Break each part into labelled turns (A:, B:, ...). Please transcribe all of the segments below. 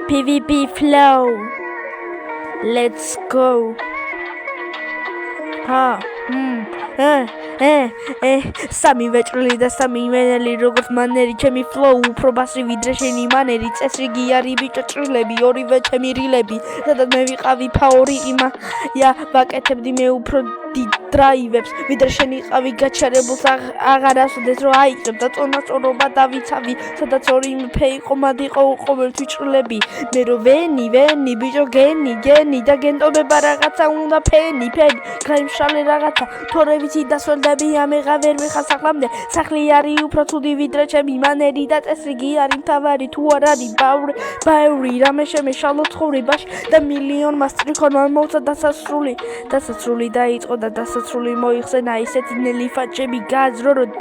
A: PvP flow. Let's go. Sami vetruli da sami meneli როგორც მანერი ჩემი flow უფრო ბასრი ვიდრე შენი მანერი წესრიგი არის ბიჭო ჭრილები ორივე ჩემი რილები სადაც მე ვიყავი ფაორი იმაია ვაკეთებდი მე უფრო დრაივებს ვიდრე შენი ყავი გაჩერებულს აღარ ასოდეს რომ აიწებ და წონასწორობა დავიცავი სადაც ორი მეფე იყო მადიყო ყოველთვის ჭრილები მე რო ვენი ბიჭო გენი და გენტობება რაღაცა უნდა ფენი გაიმშალე რაღაცა თორე ვიცი დასველდები ამეღა ვერ მეხასახლამდე სახლი არის უფრო ცუდი ვიდრე ჩემი მანერი და წესრიგი არის მთავარი თუ არ არის ბაური რამე შემეშალო ცხოვრებაში და მილიონმა სტრიქონმა მოვცა დასასრული დაიწყო და დასასრული მოიხსენა ისეთი ნელი ფაჭები გააზრო რომ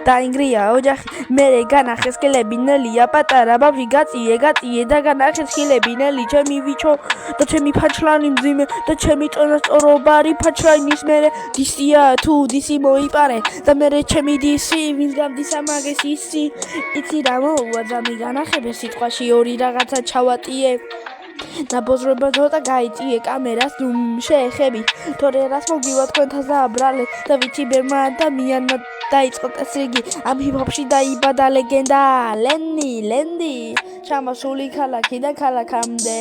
A: დაინგრია ოჯახი მერე განახეს კელები ნელია პატარა ბავშვი გაწიე და განახეს ხილები ნელი ჩემი ვიჩო და ჩემი ფაჩლანი მძიმე და ჩემი წონასწორობა არის ფაჩლანის მერე დისია თუ დისი მოიპარე და მერე ჩემი დისი ვინც გამდის ამაგეს იცი რა მოუვა ძამი განახებე სიტყვაში ორი რაღაცა ჩავატიე ნაბოზრება ცოტა გაიწიე კამერას შეეხები თორე რას მოგივა თქვენთან დააბრალეთ და ვიცი ბერმა ადამიანმა დაიწყო წესრიგი ამ ჰიპ-ჰოპში დაიბადა ლეგენდა ლენდი ჩამოსული ქალაქიდან ქალაქამდე